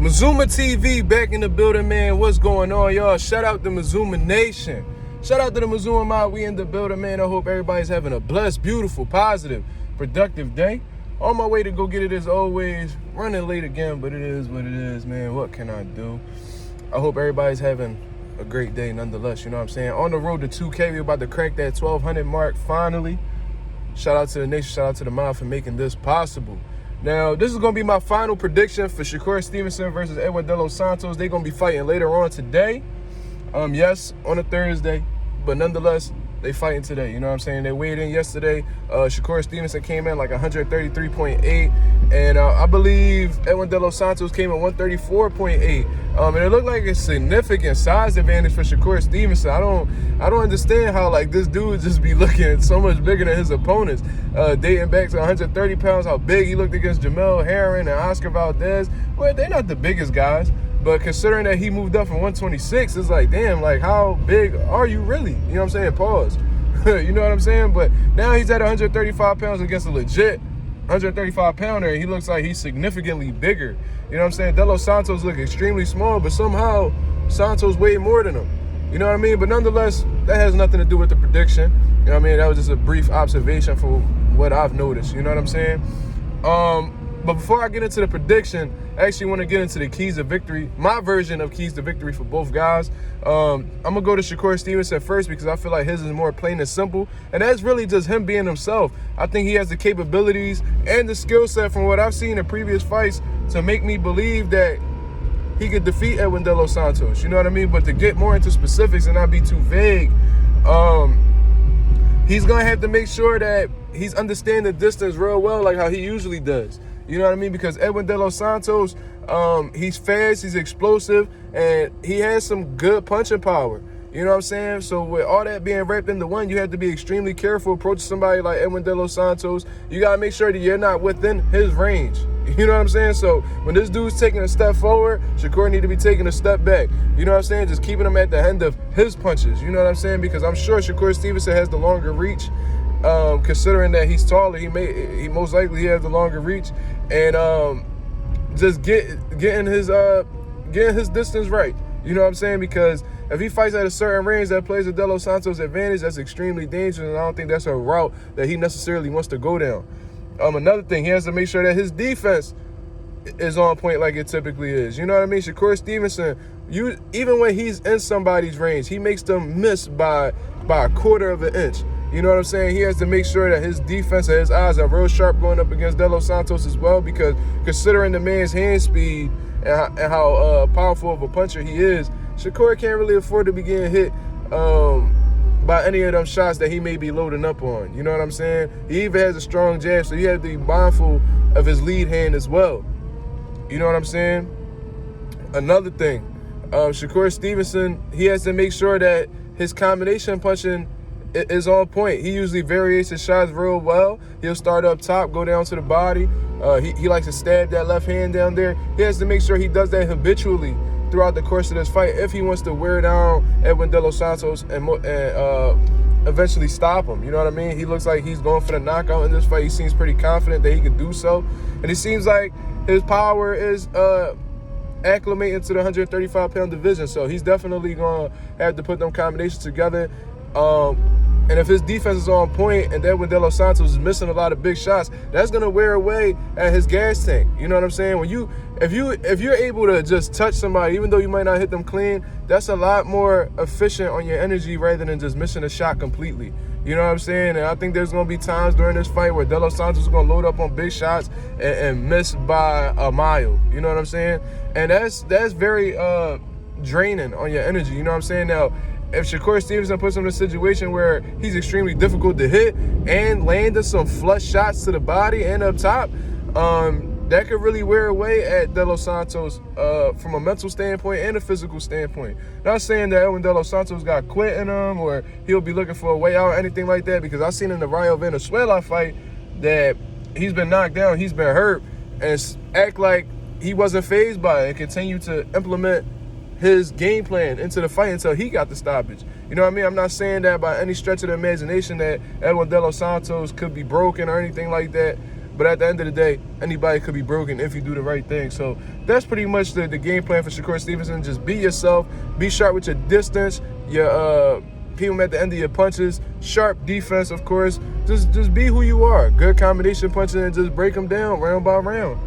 Mazuma TV back in the building, man. What's going on, y'all? Shout out to Mazuma Nation. Shout out to the Mazuma Mob. We in the building, man. I hope everybody's having a blessed, beautiful, positive, productive day. On my way to go get it as always. Running late again, but it is what it is, man. What can I do? I hope everybody's having a great day nonetheless, you know what I'm saying? On the road to 2K, we're about to crack that 1,200 mark finally. Shout out to the nation, shout out to the mob for making this possible. Now, this is going to be my final prediction for Shakur Stevenson versus Edwin Santos. They're going to be fighting later on today. Yes, on a Thursday, but nonetheless, they fighting today. You know what I'm saying? They weighed in yesterday. Shakur Stevenson came in like 133.8, and I believe Edwin Santos came in 134.8. And it looked like a significant size advantage for Shakur Stevenson. I don't understand how like this dude just be looking so much bigger than his opponents. Dating back to 130 pounds, how big he looked against Jamel Herring and Oscar Valdez. Well, they're not the biggest guys. But considering that he moved up from 126, it's like, damn, like, how big are you really? You know what I'm saying? Pause. You know what I'm saying? But now he's at 135 pounds against a legit 135-pounder, and he looks like he's significantly bigger. You know what I'm saying? Delos Santos look extremely small, but somehow Santos weighed more than him. You know what I mean? But nonetheless, that has nothing to do with the prediction. You know what I mean? That was just a brief observation for what I've noticed. You know what I'm saying? But before I get into the prediction, I actually want to get into the keys to victory, my version of keys to victory for both guys. I'm going to go to Shakur Stevenson first because I feel like his is more plain and simple. And that's really just him being himself. I think he has the capabilities and the skill set from what I've seen in previous fights to make me believe that he could defeat Edwin Santos. You know what I mean? But to get more into specifics and not be too vague, he's going to have to make sure that he's understanding the distance real well like how he usually does. You know what I mean? Because Edwin Santos, he's fast, he's explosive, and he has some good punching power. You know what I'm saying? So with all that being wrapped into one, you have to be extremely careful approaching somebody like Edwin Santos. You got to make sure that you're not within his range. You know what I'm saying? So when this dude's taking a step forward, Shakur need to be taking a step back. You know what I'm saying? Just keeping him at the end of his punches. You know what I'm saying? Because I'm sure Shakur Stevenson has the longer reach. Considering that he's taller, he most likely has the longer reach, and just getting his distance right. You know what I'm saying? Because if he fights at a certain range that plays the Delos Santos advantage, that's extremely dangerous, and I don't think that's a route that he necessarily wants to go down. Another thing, he has to make sure that his defense is on point like it typically is. You know what I mean? Shakur Stevenson, even when he's in somebody's range, he makes them miss by a quarter of an inch. You know what I'm saying? He has to make sure that his defense and his eyes are real sharp going up against Delos Santos as well, because considering the man's hand speed and how powerful of a puncher he is, Shakur can't really afford to be getting hit by any of them shots that he may be loading up on. You know what I'm saying? He even has a strong jab, so you have to be mindful of his lead hand as well. You know what I'm saying? Another thing, Shakur Stevenson, he has to make sure that his combination punching is on point. He usually varies his shots real well. He'll start up top, go down to the body. He likes to stab that left hand down there. He has to make sure he does that habitually throughout the course of this fight if he wants to wear down Edwin Santos and eventually stop him. You know what I mean? He looks like he's going for the knockout in this fight. He seems pretty confident that he can do so. And it seems like his power is acclimating to the 135-pound division. So he's definitely going to have to put them combinations together. And if his defense is on point and Edwin Santos is missing a lot of big shots, that's gonna wear away at his gas tank. You know what I'm saying? If you're able to just touch somebody, even though you might not hit them clean, that's a lot more efficient on your energy rather than just missing a shot completely. You know what I'm saying? And I think there's gonna be times during this fight where Delos Santos is gonna load up on big shots and miss by a mile. You know what I'm saying? And that's very draining on your energy. You know what I'm saying? Now, if Shakur Stevenson puts him in a situation where he's extremely difficult to hit and landing some flush shots to the body and up top, that could really wear away at Delos Santos from a mental standpoint and a physical standpoint. Not saying that Edwin Santos got quit in him or he'll be looking for a way out or anything like that, because I've seen in the Rayo Venezuela fight that he's been knocked down, he's been hurt, and act like he wasn't fazed by it and continue to implement his game plan into the fight until he got the stoppage. You know what I mean? I'm not saying that by any stretch of the imagination that Edwin Santos could be broken or anything like that. But at the end of the day, anybody could be broken if you do the right thing. So that's pretty much the game plan for Shakur Stevenson. Just be yourself. Be sharp with your distance. Your keep him at the end of your punches. Sharp defense, of course. Just be who you are. Good combination punching and just break them down round by round.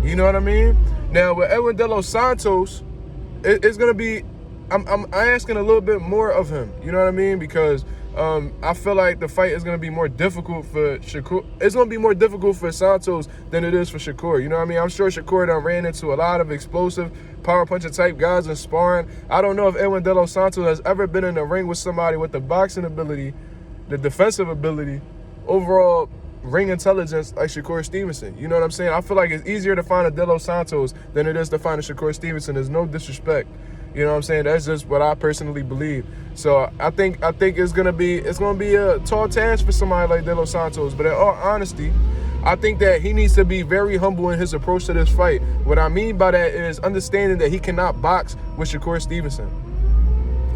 You know what I mean? Now with Edwin De Los Santos, it's gonna be. I'm asking a little bit more of him. You know what I mean? Because I feel like the fight is going to be more difficult for Shakur. It's going to be more difficult for Santos than it is for Shakur. You know what I mean? I'm sure Shakur done ran into a lot of explosive power puncher type guys in sparring. I don't know if Edwin De Los Santos has ever been in the ring with somebody with the boxing ability, the defensive ability, overall ring intelligence like Shakur Stevenson. You know what I'm saying? I feel like it's easier to find a De Los Santos than it is to find a Shakur Stevenson. There's no disrespect. You know what I'm saying? That's just what I personally believe. So I think it's gonna be a tall task for somebody like De Los Santos. But in all honesty, I think that he needs to be very humble in his approach to this fight. What I mean by that is understanding that he cannot box with Shakur Stevenson.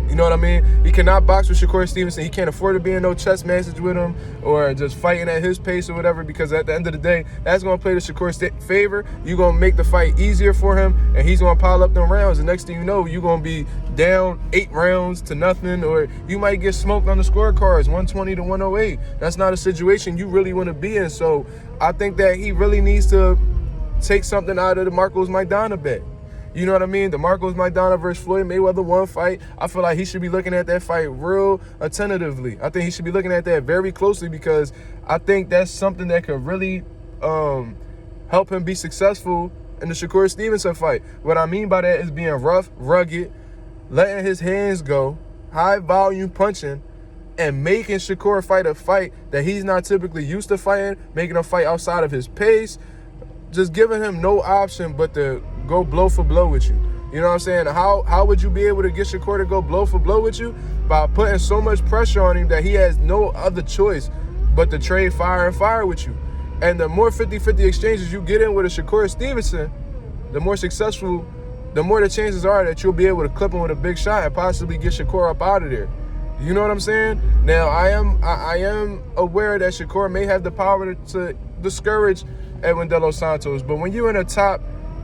You know what I mean? He cannot box with Shakur Stevenson. He can't afford to be in no chess matches with him or just fighting at his pace or whatever, because at the end of the day, that's going to play to Shakur's favor. You're going to make the fight easier for him, and he's going to pile up them rounds. And next thing you know, you're going to be down 8 rounds to nothing, or you might get smoked on the scorecards, 120 to 108. That's not a situation you really want to be in. So I think that he really needs to take something out of the MarkMazuma bet. You know what I mean? The MarkMazuma versus Floyd Mayweather 1 fight. I feel like he should be looking at that fight real attentively. I think he should be looking at that very closely, because I think that's something that could really help him be successful in the Shakur Stevenson fight. What I mean by that is being rough, rugged, letting his hands go, high volume punching, and making Shakur fight a fight that he's not typically used to fighting, making him fight outside of his pace, just giving him no option but to go blow for blow with you. You know what I'm saying? How would you be able to get Shakur to go blow for blow with you? By putting so much pressure on him that he has no other choice but to trade fire and fire with you. And the more 50-50 exchanges you get in with a Shakur Stevenson, the more successful, the more the chances are that you'll be able to clip him with a big shot and possibly get Shakur up out of there. You know what I'm saying? Now, I am aware that Shakur may have the power to discourage Edwin De Los Santos, but when you're in a top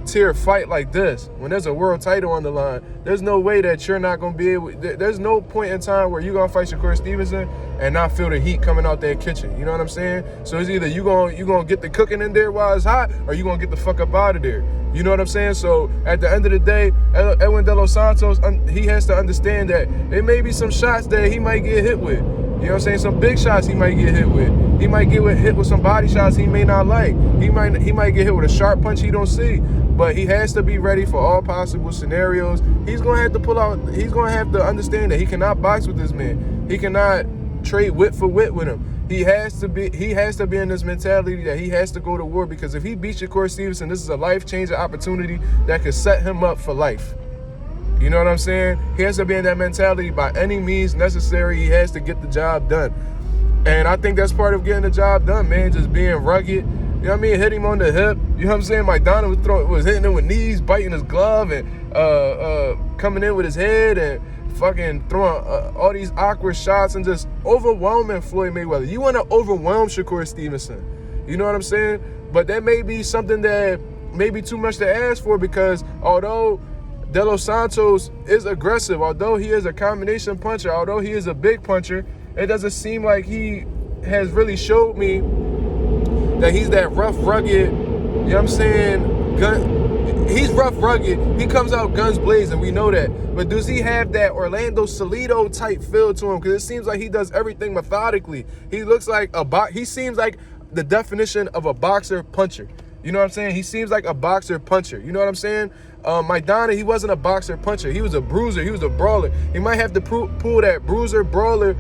tier fight like this, when there's a world title on the line, there's no way that you're not going to be able, there's no point in time where you're going to fight Shakur Stevenson and not feel the heat coming out that kitchen. You know what I'm saying? So it's either you're going to get the cooking in there while it's hot, or you're going to get the fuck up out of there. You know what I'm saying? So at the end of the day, Edwin De Los Santos, he has to understand that there may be some shots that he might get hit with. You know what I'm saying? Some big shots he might get hit with. He might get hit with some body shots he may not like. He might get hit with a sharp punch he don't see. But he has to be ready for all possible scenarios. He's going to have to pull out. He's going to have to understand that he cannot box with this man. He cannot trade wit for wit with him. He has to be in this mentality that he has to go to war, because if he beats Shakur Stevenson, this is a life-changing opportunity that could set him up for life. You know what I'm saying? He has to be in that mentality by any means necessary. He has to get the job done. And I think that's part of getting the job done, man. Just being rugged. You know what I mean? Hit him on the hip. You know what I'm saying? McDonald was hitting him with knees, biting his glove, and coming in with his head and fucking throwing all these awkward shots and just overwhelming Floyd Mayweather. You want to overwhelm Shakur Stevenson. You know what I'm saying? But that may be something that may be too much to ask for, because although De Los Santos is aggressive, although he is a combination puncher, although he is a big puncher, it doesn't seem like he has really showed me that he's that rough, rugged, you know what I'm saying, he's rough, rugged, he comes out guns blazing, we know that. But does he have that Orlando Salido type feel to him? Because it seems like he does everything methodically. He looks like he seems like the definition of a boxer puncher. You know what I'm saying? He seems like a boxer puncher. You know what I'm saying? Maidana, he wasn't a boxer puncher. He was a bruiser. He was a brawler. He might have to pull that bruiser brawler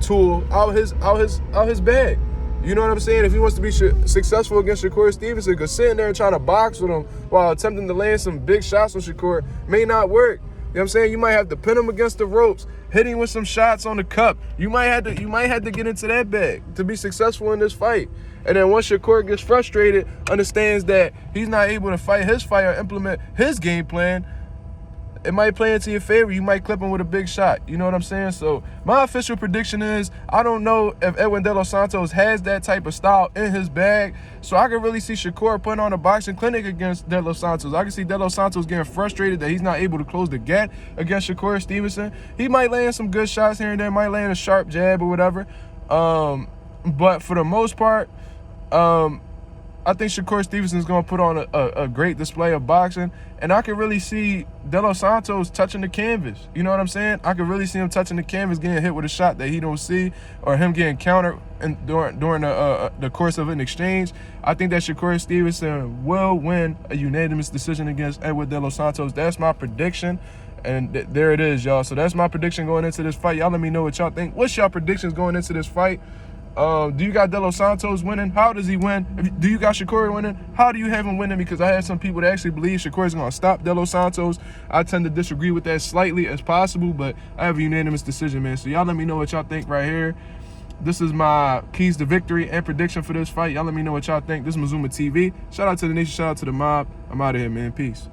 tool out his bag. You know what I'm saying? If he wants to be successful against Shakur Stevenson, because sitting there and trying to box with him while attempting to land some big shots on Shakur may not work. You know what I'm saying? You might have to pin him against the ropes, hit him with some shots on the cup. You might have to get into that bag to be successful in this fight. And then once Shakur gets frustrated, understands that he's not able to fight his fight or implement his game plan, it might play into your favor. You might clip him with a big shot. You know what I'm saying? So my official prediction is, I don't know if Edwin De Los Santos has that type of style in his bag. So I can really see Shakur putting on a boxing clinic against De Los Santos. I can see De Los Santos getting frustrated that he's not able to close the gap against Shakur Stevenson. He might land some good shots here and there, might land a sharp jab or whatever. But for the most part, I think Shakur Stevenson is going to put on a great display of boxing. And I can really see De Los Santos touching the canvas. You know what I'm saying? I can really see him touching the canvas, getting hit with a shot that he don't see, or him getting countered during the course of an exchange. I think that Shakur Stevenson will win a unanimous decision against Edwin De Los Santos. That's my prediction. And there it is, y'all. So that's my prediction going into this fight. Y'all let me know what y'all think. What's y'all predictions going into this fight? Do you got De Los Santos winning? How does he win? Do you got Shakur winning? How do you have him winning? Because I have some people that actually believe Shakur is going to stop De Los Santos. I tend to disagree with that slightly as possible, but I have a unanimous decision, man. So y'all let me know what y'all think right here. This is my keys to victory and prediction for this fight. Y'all let me know what y'all think. This is Mazuma TV. Shout out to the nation. Shout out to the mob. I'm out of here, man. Peace.